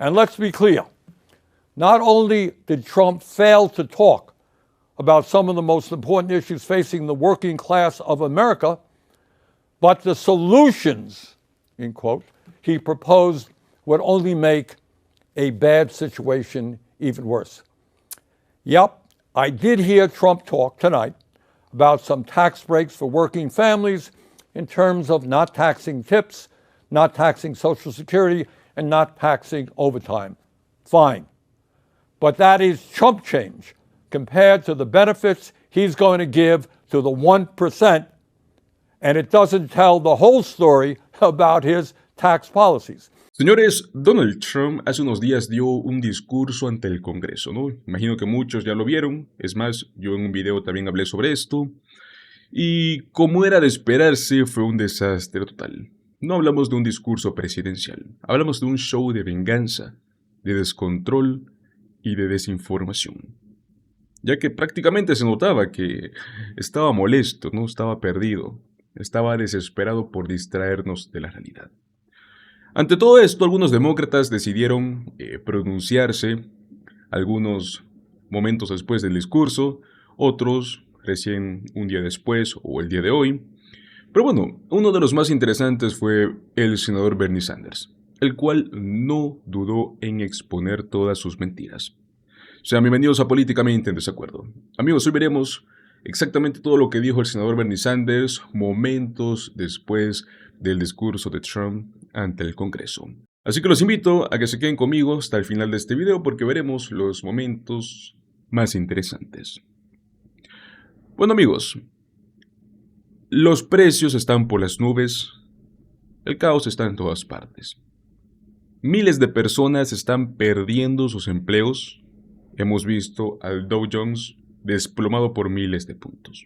And let's be clear, not only did Trump fail to talk about some of the most important issues facing the working class of America, but the solutions, in quote, he proposed would only make a bad situation even worse. Yep, I did hear Trump talk tonight about some tax breaks for working families in terms of not taxing tips, not taxing Social Security, and not taxing overtime. Fine. But that is chump change compared to the benefits he's going to give to the 1%, and it doesn't tell the whole story about his tax policies. Señores, Donald Trump hace unos días dio un discurso ante el Congreso, ¿no? Imagino que muchos ya lo vieron. Es más, yo en un video también hablé sobre esto. Y como era de esperarse, fue un desastre total. No hablamos de un discurso presidencial. Hablamos de un show de venganza, de descontrol y de desinformación. Ya que prácticamente se notaba que estaba molesto, ¿no? Estaba perdido. Estaba desesperado por distraernos de la realidad. Ante todo esto, algunos demócratas decidieron pronunciarse algunos momentos después del discurso, otros recién un día después o el día de hoy. Pero bueno, uno de los más interesantes fue el senador Bernie Sanders, el cual no dudó en exponer todas sus mentiras. Sean bienvenidos a Políticamente en Desacuerdo. Amigos, hoy veremos exactamente todo lo que dijo el senador Bernie Sanders momentos después del discurso de Trump ante el Congreso. Así que los invito a que se queden conmigo hasta el final de este video porque veremos los momentos más interesantes. Bueno amigos, los precios están por las nubes, el caos está en todas partes. Miles de personas están perdiendo sus empleos. Hemos visto al Dow Jones desplomado por miles de puntos.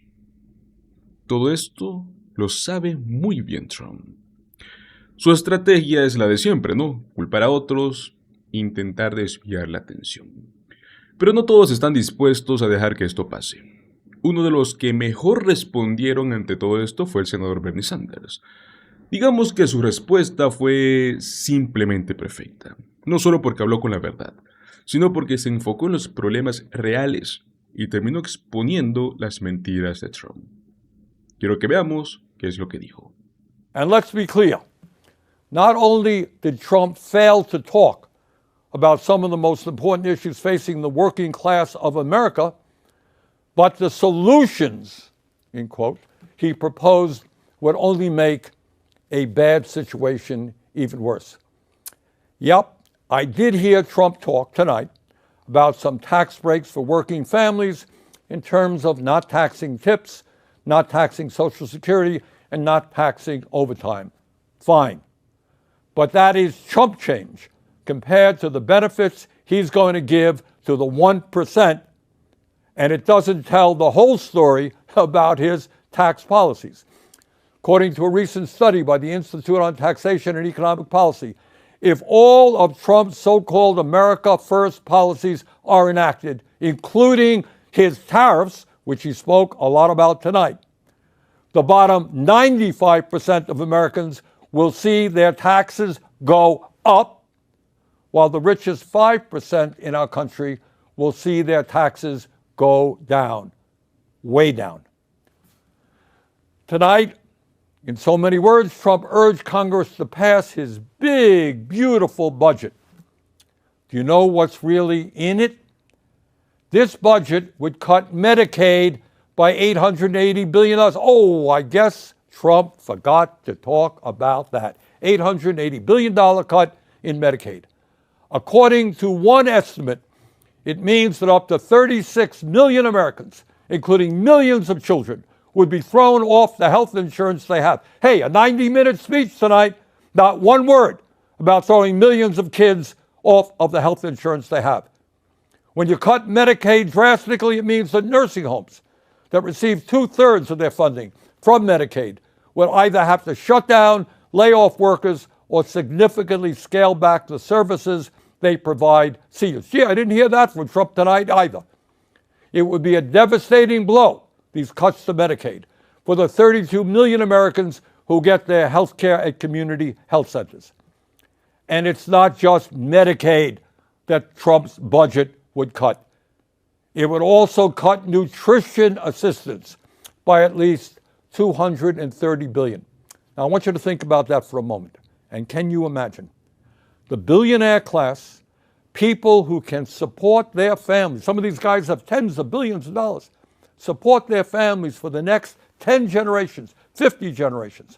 Todo esto lo sabe muy bien Trump. Su estrategia es la de siempre, ¿no? Culpar a otros, intentar desviar la atención. Pero no todos están dispuestos a dejar que esto pase. Uno de los que mejor respondieron ante todo esto fue el senador Bernie Sanders. Digamos que su respuesta fue simplemente perfecta. No solo porque habló con la verdad, sino porque se enfocó en los problemas reales y terminó exponiendo las mentiras de Trump. Quiero que veamos qué es lo que dijo. And let's be clear. Not only did Trump fail to talk about some of the most important issues facing the working class of America, but the solutions, in quote, he proposed would only make a bad situation even worse. Yep, I did hear Trump talk tonight about some tax breaks for working families in terms of not taxing tips, not taxing Social Security, and not taxing overtime. Fine. But that is chump change compared to the benefits he's going to give to the 1%, and it doesn't tell the whole story about his tax policies. According to a recent study by the Institute on Taxation and Economic Policy, if all of Trump's so-called America First policies are enacted, including his tariffs, which he spoke a lot about tonight, the bottom 95% of Americans will see their taxes go up, while the richest 5% in our country will see their taxes go down, way down. Tonight, in so many words, Trump urged Congress to pass his big, beautiful budget. Do you know what's really in it? This budget would cut Medicaid by $880 billion. Oh, I guess Trump forgot to talk about that. $880 billion cut in Medicaid. According to one estimate, it means that up to 36 million Americans, including millions of children, would be thrown off the health insurance they have. Hey, a 90-minute speech tonight, not one word about throwing millions of kids off of the health insurance they have. When you cut Medicaid drastically, it means that nursing homes that receive 2/3 of their funding from Medicaid will either have to shut down, lay off workers, or significantly scale back the services they provide seniors. Gee, I didn't hear that from Trump tonight either. It would be a devastating blow, these cuts to Medicaid, for the 32 million Americans who get their health care at community health centers. And it's not just Medicaid that Trump's budget would cut. It would also cut nutrition assistance by at least $230 billion. Now, I want you to think about that for a moment. And can you imagine? The billionaire class, people who can support their families, some of these guys have tens of billions of dollars, support their families for the next 10 generations, 50 generations.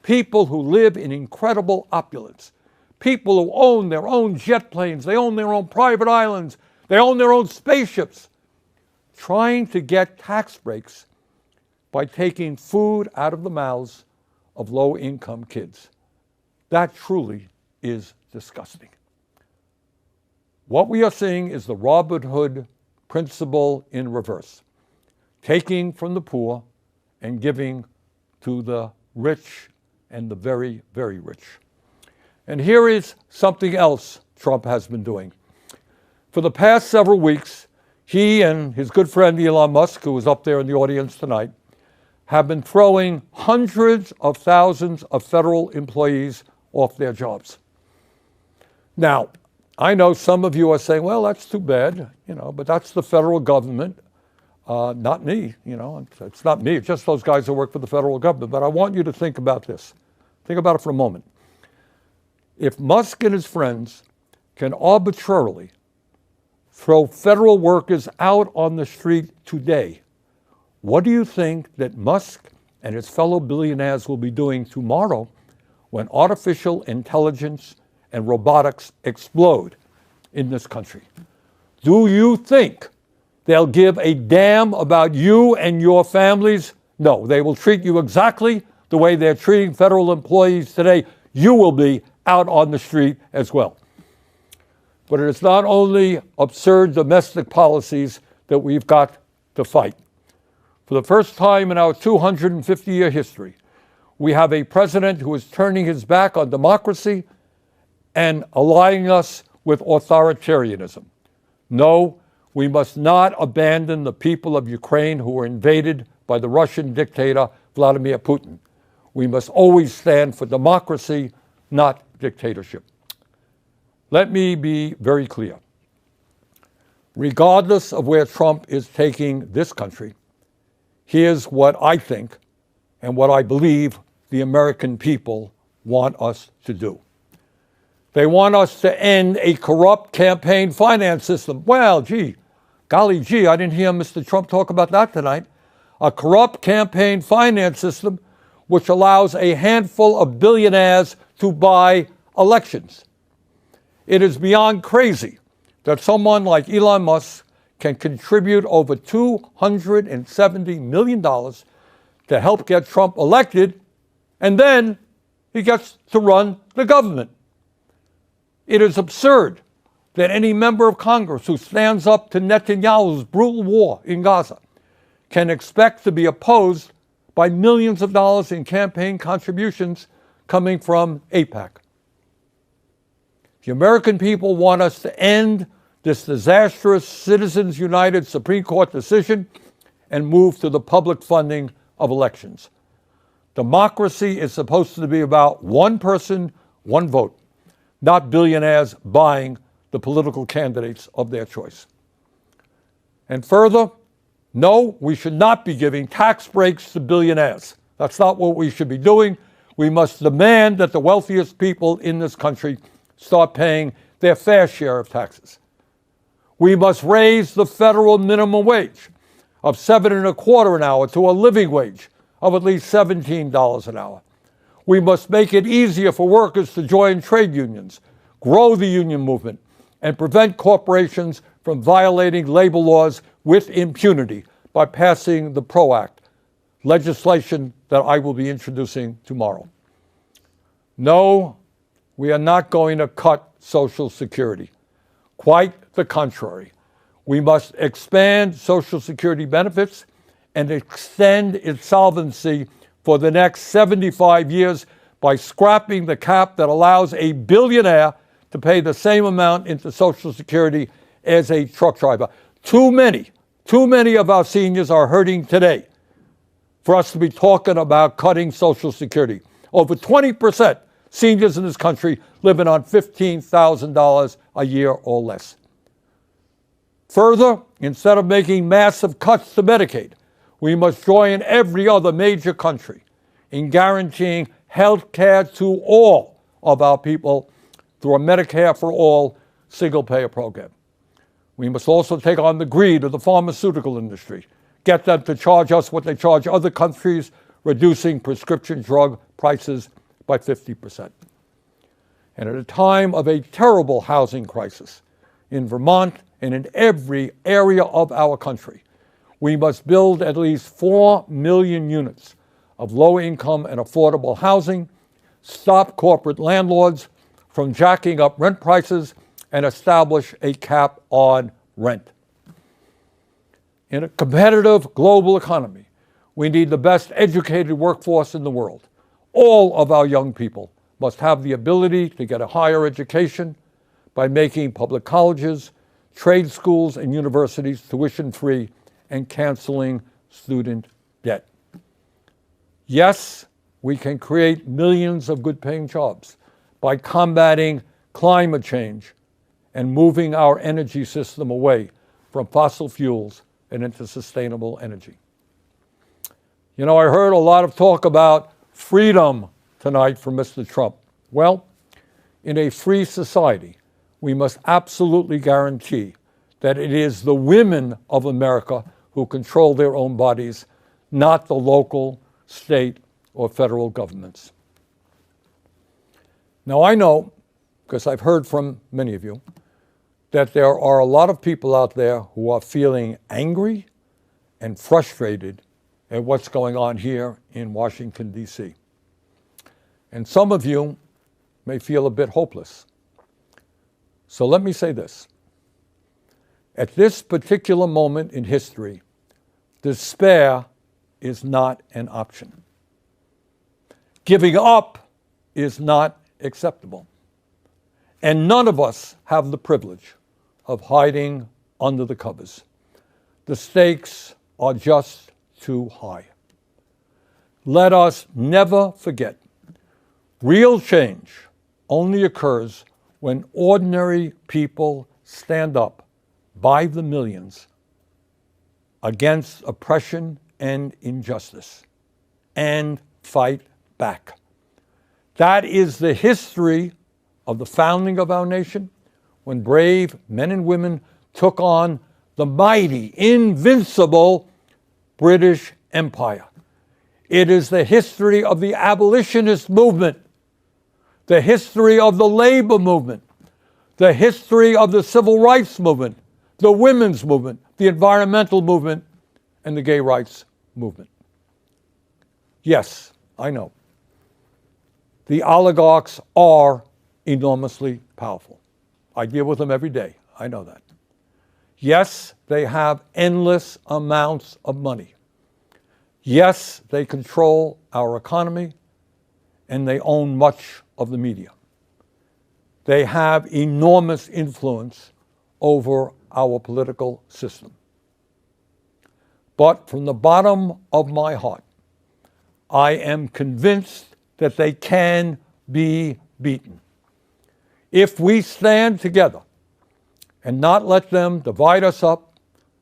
People who live in incredible opulence. People who own their own jet planes, they own their own private islands, they own their own spaceships, trying to get tax breaks by taking food out of the mouths of low-income kids. That truly is disgusting. What we are seeing is the Robin Hood principle in reverse, taking from the poor and giving to the rich and the very, very rich. And here is something else Trump has been doing. For the past several weeks, he and his good friend Elon Musk, who is up there in the audience tonight, have been throwing hundreds of thousands of federal employees off their jobs. Now, I know some of you are saying, well, that's too bad, but that's the federal government, not me, it's not me, it's just those guys who work for the federal government. But I want you to think about this. Think about it for a moment. If Musk and his friends can arbitrarily throw federal workers out on the street today, what do you think that Musk and his fellow billionaires will be doing tomorrow when artificial intelligence and robotics explode in this country? Do you think they'll give a damn about you and your families? No, they will treat you exactly the way they're treating federal employees today. You will be out on the street as well. But it is not only absurd domestic policies that we've got to fight. For the first time in our 250-year history, we have a president who is turning his back on democracy and allying us with authoritarianism. No, we must not abandon the people of Ukraine who were invaded by the Russian dictator Vladimir Putin. We must always stand for democracy, not dictatorship. Let me be very clear. Regardless of where Trump is taking this country, here's what I think and what I believe the American people want us to do. They want us to end a corrupt campaign finance system. Well, golly gee, I didn't hear Mr. Trump talk about that tonight. A corrupt campaign finance system which allows a handful of billionaires to buy elections. It is beyond crazy that someone like Elon Musk can contribute over $270 million to help get Trump elected, and then he gets to run the government. It is absurd that any member of Congress who stands up to Netanyahu's brutal war in Gaza can expect to be opposed by millions of dollars in campaign contributions coming from AIPAC. The American people want us to end this disastrous Citizens United Supreme Court decision and move to the public funding of elections. Democracy is supposed to be about one person, one vote, not billionaires buying the political candidates of their choice. And further, no, we should not be giving tax breaks to billionaires. That's not what we should be doing. We must demand that the wealthiest people in this country start paying their fair share of taxes. We must raise the federal minimum wage of $7.25 an hour to a living wage of at least $17 an hour. We must make it easier for workers to join trade unions, grow the union movement, and prevent corporations from violating labor laws with impunity by passing the PRO Act, legislation that I will be introducing tomorrow. No, we are not going to cut Social Security. Quite the contrary. We must expand Social Security benefits and extend its solvency for the next 75 years by scrapping the cap that allows a billionaire to pay the same amount into Social Security as a truck driver. Too many of our seniors are hurting today for us to be talking about cutting Social Security. Over 20% seniors in this country living on $15,000 a year or less. Further, instead of making massive cuts to Medicaid, we must join every other major country in guaranteeing health care to all of our people through a Medicare for all single-payer program. We must also take on the greed of the pharmaceutical industry, get them to charge us what they charge other countries, reducing prescription drug prices by 50%. And at a time of a terrible housing crisis in Vermont and in every area of our country, we must build at least 4 million units of low-income and affordable housing, stop corporate landlords from jacking up rent prices, and establish a cap on rent. In a competitive global economy, we need the best educated workforce in the world. All of our young people must have the ability to get a higher education by making public colleges, trade schools, and universities tuition-free and canceling student debt. Yes, we can create millions of good-paying jobs by combating climate change and moving our energy system away from fossil fuels and into sustainable energy. You know, I heard a lot of talk about freedom tonight from Mr. Trump. Well, in a free society, we must absolutely guarantee that it is the women of America who control their own bodies, not the local, state, or federal governments. Now, I know, because I've heard from many of you, that there are a lot of people out there who are feeling angry and frustrated at what's going on here in Washington, D.C. And some of you may feel a bit hopeless. So let me say this. At this particular moment in history, despair is not an option. Giving up is not acceptable. And none of us have the privilege of hiding under the covers. The stakes are just too high. Let us never forget, real change only occurs when ordinary people stand up by the millions against oppression and injustice and fight back. That is the history of the founding of our nation, when brave men and women took on the mighty, invincible British Empire. It is the history of the abolitionist movement, the history of the labor movement, the history of the civil rights movement, the women's movement, the environmental movement, and the gay rights movement. Yes, I know. The oligarchs are enormously powerful. I deal with them every day. I know that. Yes, they have endless amounts of money. Yes, they control our economy, and they own much of the media. They have enormous influence over our political system. But from the bottom of my heart, I am convinced that they can be beaten. If we stand together and not let them divide us up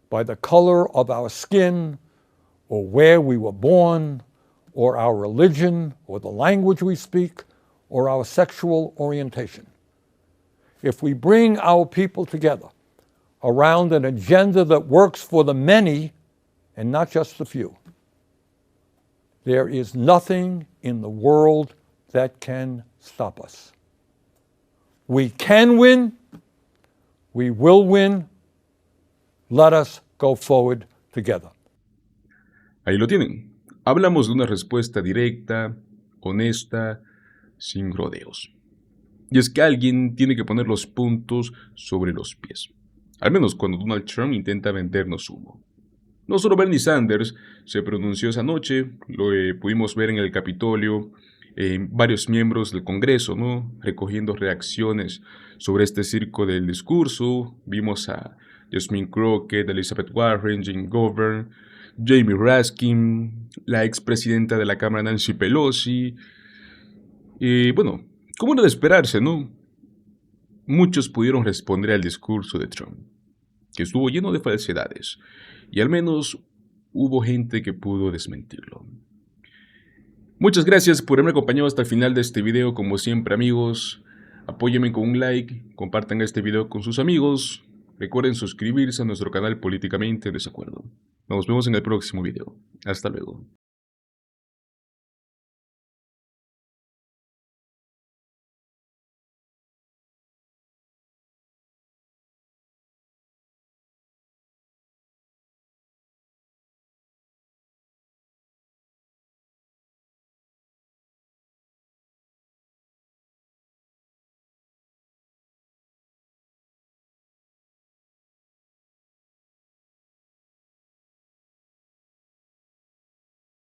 by the color of our skin or where we were born or our religion or the language we speak or our sexual orientation. If we bring our people together around an agenda that works for the many and not just the few, there is nothing in the world that can stop us. We can win. We will win. Let us go forward together. Ahí lo tienen. Hablamos de una respuesta directa, honesta, sin rodeos. Y es que alguien tiene que poner los puntos sobre los pies. Al menos cuando Donald Trump intenta vendernos humo. No solo Bernie Sanders se pronunció esa noche, lo pudimos ver en el Capitolio, varios miembros del Congreso, ¿no? Recogiendo reacciones sobre este circo del discurso. Vimos a Jasmine Crockett, Elizabeth Warren, Jim Govern, Jamie Raskin, la expresidenta de la Cámara Nancy Pelosi. Bueno, como era de esperarse, ¿no? Muchos pudieron responder al discurso de Trump, que estuvo lleno de falsedades, y al menos hubo gente que pudo desmentirlo. Muchas gracias por haberme acompañado hasta el final de este video. Como siempre, amigos, apóyenme con un like, compartan este video con sus amigos, recuerden suscribirse a nuestro canal Políticamente en Desacuerdo. Nos vemos en el próximo video. Hasta luego.